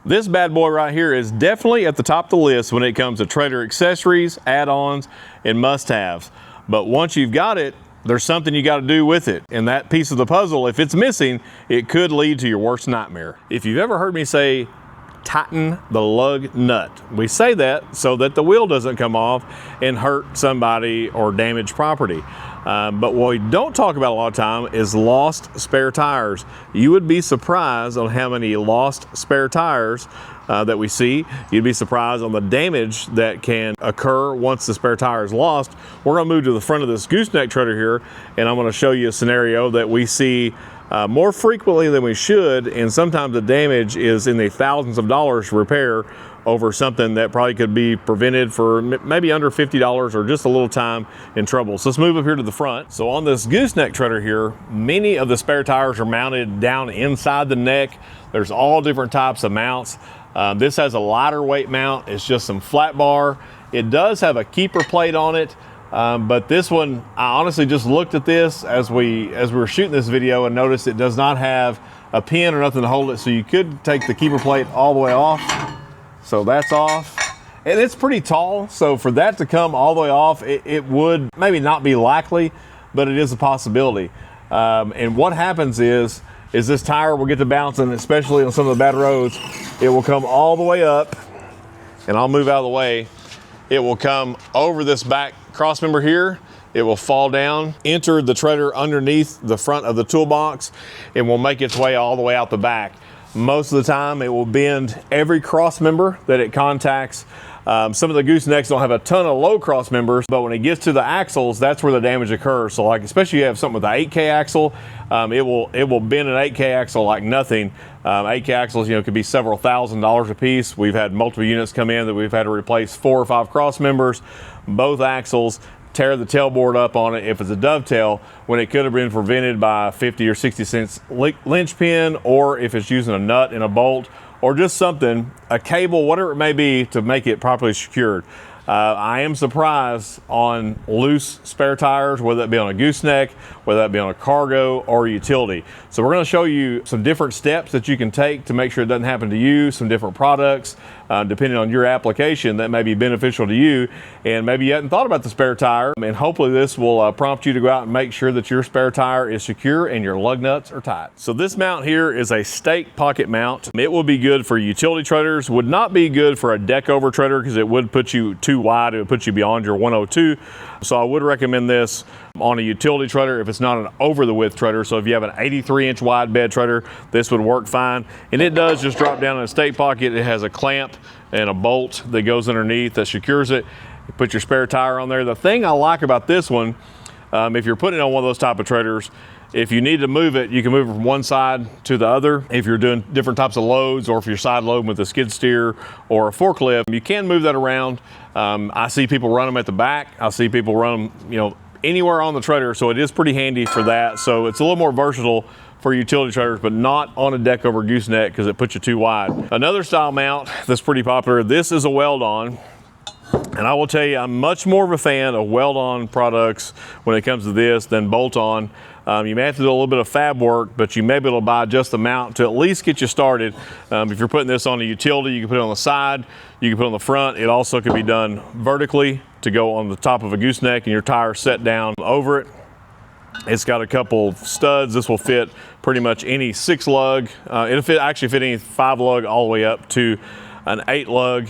This bad boy right here is definitely at the top of the list when it comes to trailer accessories, add-ons, and must-haves. But once you've got it, there's something you got to do with it. And that piece of the puzzle, if it's missing, it could lead to your worst nightmare. If you've ever heard me say, tighten the lug nut, we say that so that the wheel doesn't come off and hurt somebody or damage property. But what we don't talk about a lot of time is lost spare tires. You would be surprised on how many lost spare tires that we see. You'd be surprised on the damage that can occur once the spare tire is lost. We're going to move to the front of this gooseneck trailer here, and I'm going to show you a scenario that we see more frequently than we should, and sometimes the damage is in the thousands of dollars to repair over something that probably could be prevented for maybe under $50 or just a little time in trouble. So let's move up here to the front. So on this gooseneck trailer here, many of the spare tires are mounted down inside the neck. There's all different types of mounts. This has a lighter weight mount. It's just some flat bar. It does have a keeper plate on it. But this one, I honestly just looked at this as we were shooting this video and noticed it does not have a pin or nothing to hold it. So you could take the keeper plate all the way off. So that's off. And it's pretty tall. So for that to come all the way off, it would maybe not be likely, but it is a possibility. And what happens is this tire will get to bouncing, especially on some of the bad roads. It will come all the way up, and I'll move out of the way. It will come over this back cross member here. It will fall down, enter the trailer underneath the front of the toolbox, and will make its way all the way out the back. Most of the time, it will bend every cross member that it contacts. Some of the goosenecks don't have a ton of low cross members, but when it gets to the axles, that's where the damage occurs. So like, especially if you have something with an 8K axle, it will bend an 8K axle like nothing. 8K axles, could be several $1,000s a piece. We've had multiple units come in that we've had to replace 4 or 5 cross members, both axles, tear the tailboard up on it if it's a dovetail, when it could have been prevented by 50 or 60 cents linchpin, or if it's using a nut and a bolt, or just something, a cable, whatever it may be, to make it properly secured. I am surprised on loose spare tires, whether that be on a gooseneck, whether that be on a cargo or a utility. So we're going to show you some different steps that you can take to make sure it doesn't happen to you, some different products, depending on your application that may be beneficial to you. And maybe you hadn't thought about the spare tire, and hopefully this will prompt you to go out and make sure that your spare tire is secure and your lug nuts are tight. So this mount here is a stake pocket mount. It will be good for utility trailers, would not be good for a deck over trailer because it would put you too wide. It would put you beyond your 102. So I would recommend this on a utility trailer if it's not an over the width trailer. So if you have an 83-inch wide bed trailer, this would work fine. And it does just drop down in a stake pocket. It has a clamp and a bolt that goes underneath that secures it. You put your spare tire on there. The thing I like about this one, if you're putting it on one of those type of trailers, if you need to move it, you can move it from one side to the other. If you're doing different types of loads, or if you're side loading with a skid steer or a forklift, you can move that around. I see people run them at the back. I see people run them, anywhere on the trailer. So it is pretty handy for that. So it's a little more versatile for utility trailers, but not on a deck over gooseneck because it puts you too wide. Another style mount that's pretty popular, this is a weld-on. And I will tell you, I'm much more of a fan of weld-on products when it comes to this than bolt-on. You may have to do a little bit of fab work, but you may be able to buy just the mount to at least get you started. If you're putting this on a utility, you can put it on the side, you can put it on the front. It also can be done vertically to go on the top of a gooseneck and your tire set down over it. It's got a couple studs. This will fit pretty much any 6 lug. It'll actually fit any 5 lug all the way up to an 8 lug.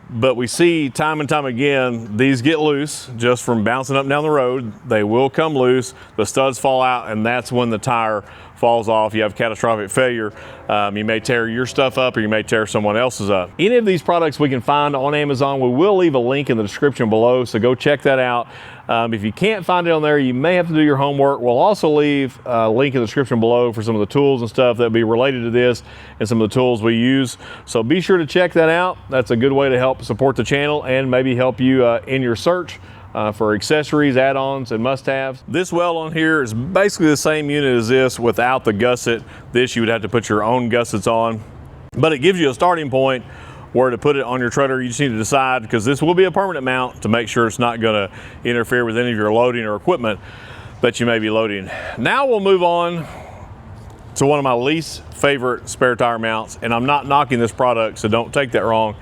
But we see time and time again, these get loose just from bouncing up and down the road. They will come loose, the studs fall out, and that's when the tire falls off. You have catastrophic failure. You may tear your stuff up, or you may tear someone else's up. Any of these products we can find on Amazon. We will leave a link in the description below, so go check that out. If you can't find it on there, you may have to do your homework. We'll also leave a link in the description below for some of the tools and stuff that will be related to this and some of the tools we use. So be sure to check that out. That's a good way to help support the channel and maybe help you in your search for accessories, add-ons, and must-haves. This weld on here is basically the same unit as this without the gusset. This you would have to put your own gussets on, but it gives you a starting point where to put it on your trailer. You just need to decide, because this will be a permanent mount, to make sure it's not going to interfere with any of your loading or equipment that you may be loading. Now we'll move on to one of my least favorite spare tire mounts, and I'm not knocking this product, so don't take that wrong.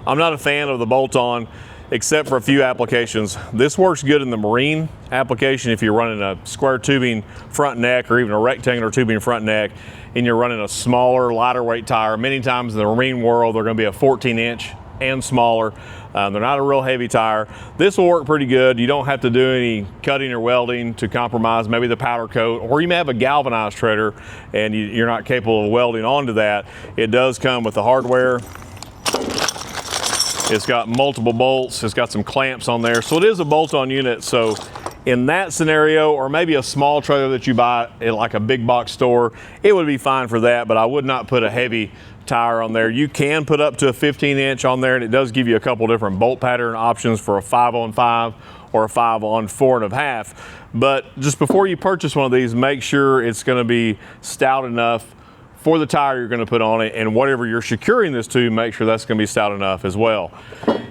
I'm not a fan of the bolt-on, except for a few applications. This works good in the marine application if you're running a square tubing front neck or even a rectangular tubing front neck, and you're running a smaller, lighter weight tire. Many times in the marine world, they're gonna be a 14-inch and smaller. They're not a real heavy tire. This will work pretty good. You don't have to do any cutting or welding to compromise maybe the powder coat, or you may have a galvanized treader and you're not capable of welding onto that. It does come with the hardware. It's got multiple bolts. It's got some clamps on there. So it is a bolt-on unit. So in that scenario, or maybe a small trailer that you buy at like a big box store, it would be fine for that, but I would not put a heavy tire on there. You can put up to a 15-inch on there, and it does give you a couple different bolt pattern options for a 5-on-5 or a 5-on-4.5. But just before you purchase one of these, make sure it's going to be stout enough for the tire you're going to put on it, and whatever you're securing this to, make sure that's going to be stout enough as well.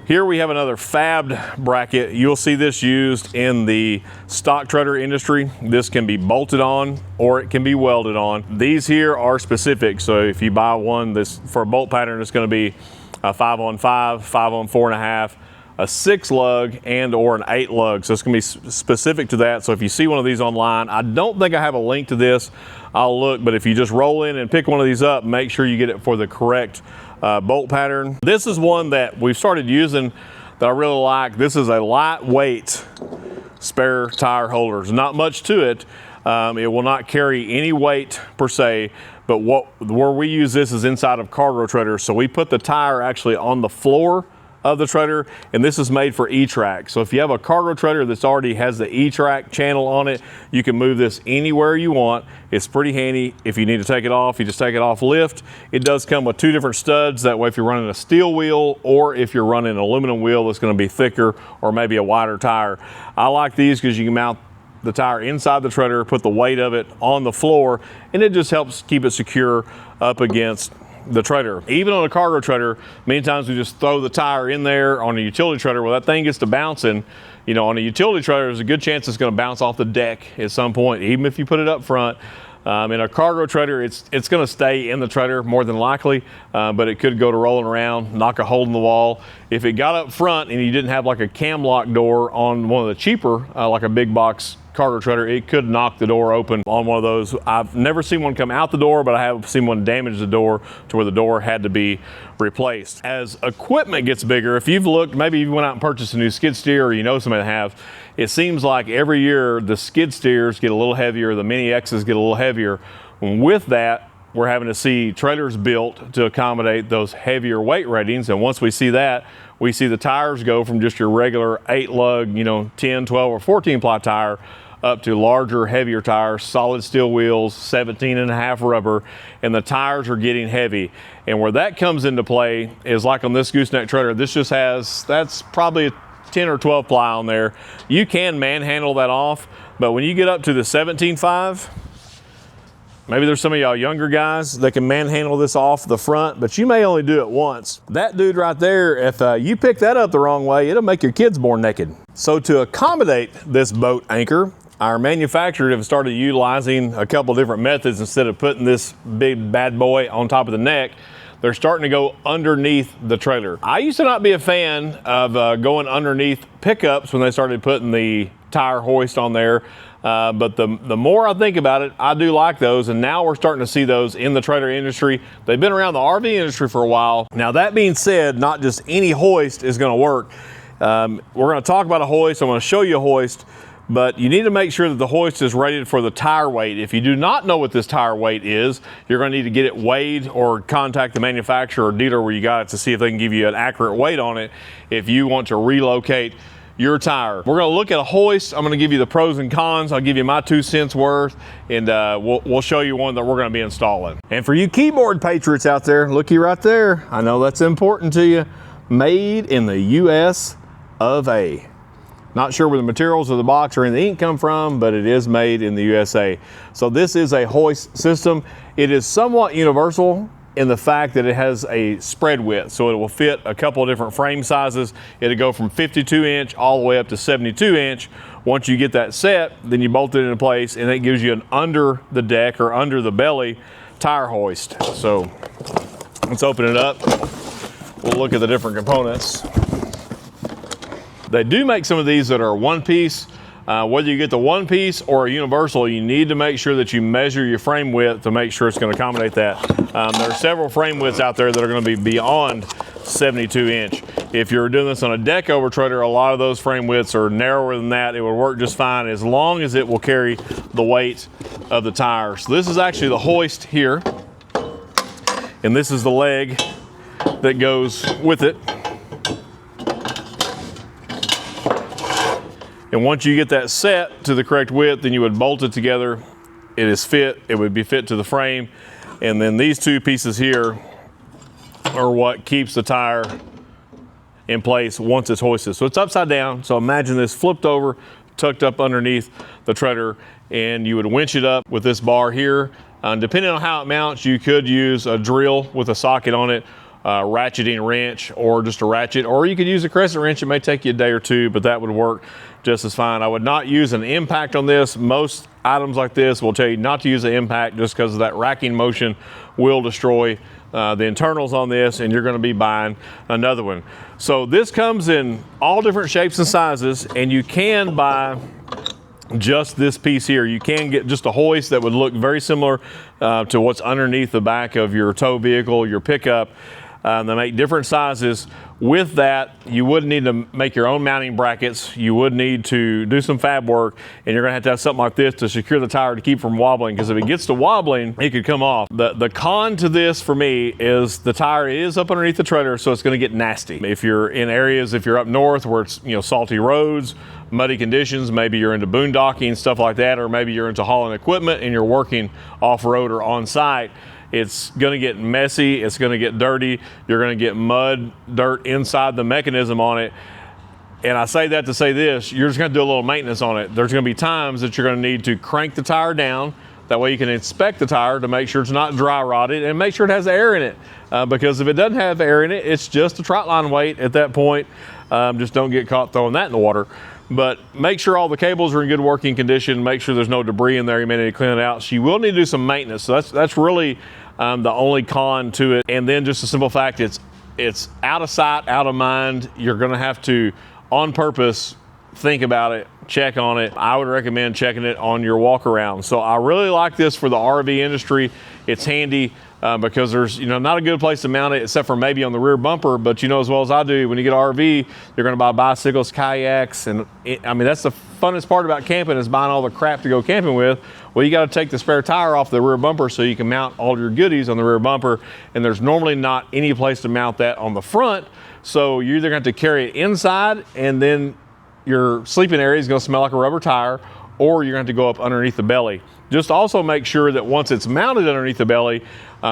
Here we have another fabbed bracket. You'll see this used in the stock treader industry. This can be bolted on or it can be welded on. These here are specific, so if you buy one this for a bolt pattern, it's going to be a 5-on-5, 5-on-4.5, a 6-lug and or an 8-lug. So it's gonna be specific to that. So if you see one of these online, I don't think I have a link to this. I'll look, but if you just roll in and pick one of these up, make sure you get it for the correct bolt pattern. This is one that we've started using that I really like. This is a lightweight spare tire holder. There's not much to it. It will not carry any weight per se, but where we use this is inside of cargo trailers. So we put the tire actually on the floor of the trailer, and this is made for E-Track. So if you have a cargo trailer that's already has the E-Track channel on it, you can move this anywhere you want. It's pretty handy. If you need to take it off, you just take it off lift. It does come with 2 different studs. That way if you're running a steel wheel or if you're running an aluminum wheel that's going to be thicker or maybe a wider tire. I like these because you can mount the tire inside the trailer, put the weight of it on the floor, and it just helps keep it secure up against the trailer. Even on a cargo trailer, many times we just throw the tire in there. On a utility trailer, well, that thing gets to bouncing. You know, on a utility trailer, there's a good chance it's going to bounce off the deck at some point, even if you put it up front. In a cargo trailer, it's going to stay in the trailer more than likely, but it could go to rolling around, knock a hole in the wall. If it got up front and you didn't have like a cam lock door on one of the cheaper, like a big box cargo trailer, it could knock the door open on one of those. I've never seen one come out the door, but I have seen one damage the door to where the door had to be replaced. As equipment gets bigger, if you've looked, maybe you went out and purchased a new skid steer, or you know somebody that have, it seems like every year the skid steers get a little heavier, the Mini X's get a little heavier. With that, we're having to see trailers built to accommodate those heavier weight ratings, and once we see that, we see the tires go from just your regular 8-lug, 10, 12, or 14 ply tire up to larger, heavier tires, solid steel wheels, 17.5 rubber, and the tires are getting heavy. And where that comes into play is like on this gooseneck trailer, this just has, that's probably a 10 or 12 ply on there. You can manhandle that off, but when you get up to the 17.5, maybe there's some of y'all younger guys that can manhandle this off the front, but you may only do it once. That dude right there, if you pick that up the wrong way, it'll make your kids born naked. So to accommodate this boat anchor, our manufacturer have started utilizing a couple different methods. Instead of putting this big bad boy on top of the neck, they're starting to go underneath the trailer. I used to not be a fan of going underneath pickups when they started putting the tire hoist on there. But the more I think about it, I do like those, and now we're starting to see those in the trailer industry. They've been around the RV industry for a while. Now that being said, not just any hoist is going to work. We're going to talk about a hoist. I'm going to show you a hoist, but you need to make sure that the hoist is rated for the tire weight. If you do not know what this tire weight is, you're going to need to get it weighed or contact the manufacturer or dealer where you got it to see if they can give you an accurate weight on it if you want to relocate your tire. We're going to look at a hoist. I'm going to give you the pros and cons. I'll give you my 2 cents worth, and we'll show you one that we're going to be installing. And for you keyboard patriots out there, looky right there. I know that's important to you. Made in the US of A. Not sure where the materials of the box or in the ink come from, but it is made in the USA. So this is a hoist system. It is somewhat universal in the fact that it has a spread width, so it will fit a couple of different frame sizes. It'll go from 52 inch all the way up to 72 inch. Once you get that set, then you bolt it into place, and it gives you an under the deck or under the belly tire hoist. So let's open it up. We'll look at the different components. They do make some of these that are one piece. Whether you get the one piece or a universal, you need to make sure that you measure your frame width to make sure it's going to accommodate that. There are several frame widths out there that are going to be beyond 72 inch. If you're doing this on a deck over trailer, a lot of those frame widths are narrower than that. It would work just fine as long as it will carry the weight of the tire. So this is actually the hoist here, and this is the leg that goes with it. And once you get that set to the correct width, then you would bolt it together. It is fit, it would be fit to the frame. And then these two pieces here are what keeps the tire in place once it's hoisted. So it's upside down. So imagine this flipped over, tucked up underneath the treader, and you would winch it up with this bar here. Depending on how it mounts, you could use a drill with a socket on it, ratcheting wrench, or just a ratchet, or you could use a crescent wrench. It may take you a day or two, but that would work just as fine. I would not use an impact on this. Most items like this will tell you not to use an impact just because of that racking motion will destroy the internals on this, and you're going to be buying another one. So this comes in all different shapes and sizes, and you can buy just this piece here. You can get just a hoist that would look very similar to what's underneath the back of your tow vehicle, your pickup. They make different sizes. With that, you would need to make your own mounting brackets. You would need to do some fab work, and you're going to have something like this to secure the tire to keep from wobbling, because if it gets to wobbling, it could come off. The con to this for me is the tire is up underneath the trailer, so it's going to get nasty. If you're in areas, if you're up north where it's salty roads, muddy conditions, maybe you're into boondocking, stuff like that, or maybe you're into hauling equipment and you're working off-road or on-site, it's going to get messy, it's going to get dirty, you're going to get mud, dirt inside the mechanism on it. And I say that to say this, you're just going to do a little maintenance on it. There's going to be times that you're going to need to crank the tire down. That way you can inspect the tire to make sure it's not dry rotted, and make sure it has air in it. Because if it doesn't have air in it, it's just a trot line weight at that point. Just don't get caught throwing that in the water. But make sure all the cables are in good working condition. Make sure there's no debris in there. You may need to clean it out. So you will need to do some maintenance. So that's really the only con to it. And then just a simple fact, it's out of sight, out of mind. You're going to have to, on purpose, think about it, check on it. I would recommend checking it on your walk around. So I really like this for the RV industry. It's handy because there's not a good place to mount it except for maybe on the rear bumper. But as well as I do, when you get an RV, you're going to buy bicycles, kayaks, and that's the funnest part about camping, is buying all the crap to go camping with. Well, you got to take the spare tire off the rear bumper so you can mount all your goodies on the rear bumper, and there's normally not any place to mount that on the front. So you're either going to have to carry it inside, and then your sleeping area is going to smell like a rubber tire, or you're going to have to go up underneath the belly. Just also make sure that once it's mounted underneath the belly,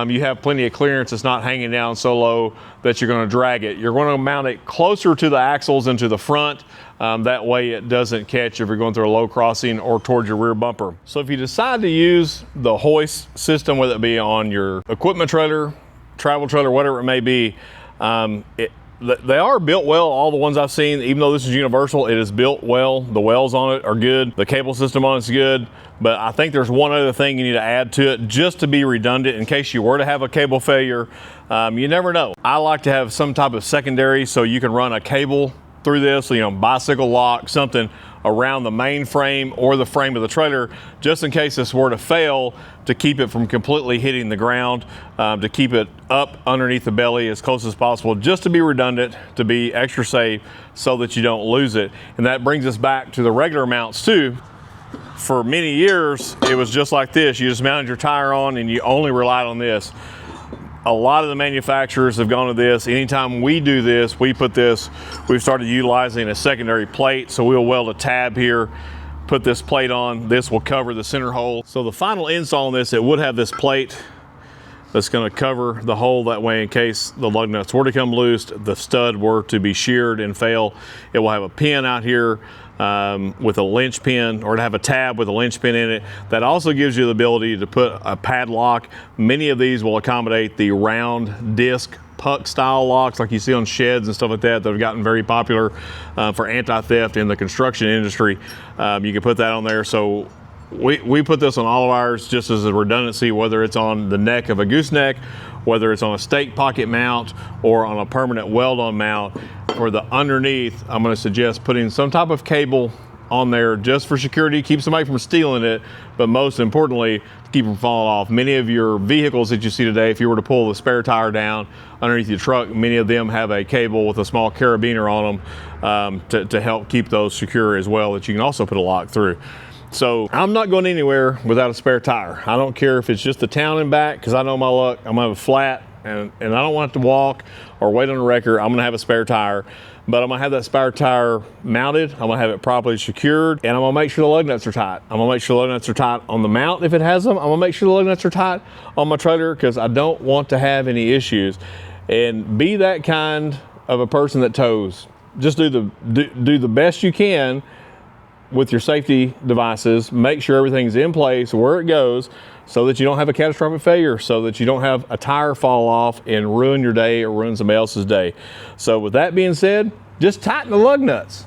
you have plenty of clearance. It's not hanging down so low that you're going to drag it. You're going to mount it closer to the axles and to the front. That way it doesn't catch if you're going through a low crossing or towards your rear bumper. So if you decide to use the hoist system, whether it be on your equipment trailer, travel trailer, whatever it may be, they are built well. All the ones I've seen, even though this is universal, it is built well. The wells on it are good. The cable system on it's good. But I think there's one other thing you need to add to it just to be redundant in case you were to have a cable failure. You never know. I like to have some type of secondary so you can run a cable through this, bicycle lock, something around the main frame or the frame of the trailer, just in case this were to fail, to keep it from completely hitting the ground, to keep it up underneath the belly as close as possible, just to be redundant, to be extra safe so that you don't lose it. And that brings us back to the regular mounts too. For many years, it was just like this. You just mounted your tire on and you only relied on this. A lot of the manufacturers have gone to this. Anytime we do this, we've started utilizing a secondary plate. So we'll weld a tab here, put this plate on. This will cover the center hole. So the final install on this, it would have this plate that's going to cover the hole. That way, in case the lug nuts were to come loose, the stud were to be sheared and fail, it will have a pin out here with a linch pin, or to have a tab with a linch pin in it. That also gives you the ability to put a padlock. Many of these will accommodate the round disc puck style locks like you see on sheds and stuff like that have gotten very popular for anti-theft in the construction industry. You can put that on there. So we put this on all of ours just as a redundancy, whether it's on the neck of a gooseneck, whether it's on a stake pocket mount, or on a permanent weld-on mount. For the underneath, I'm going to suggest putting some type of cable on there just for security, keep somebody from stealing it, but most importantly, to keep them falling off. Many of your vehicles that you see today, if you were to pull the spare tire down underneath your truck, many of them have a cable with a small carabiner on them to help keep those secure as well, that you can also put a lock through. So I'm not going anywhere without a spare tire. I don't care if it's just the town and back, because I know my luck, I'm gonna have a flat, and I don't want to walk or wait on a wrecker. I'm gonna have a spare tire, but I'm gonna have that spare tire mounted. I'm gonna have it properly secured, and I'm gonna make sure the lug nuts are tight. I'm gonna make sure the lug nuts are tight on the mount if it has them. I'm gonna make sure the lug nuts are tight on my trailer, because I don't want to have any issues. And be that kind of a person that tows. Just do the best you can with your safety devices. Make sure everything's in place where it goes, so that you don't have a catastrophic failure, so that you don't have a tire fall off and ruin your day or ruin somebody else's day. So with that being said, just tighten the lug nuts.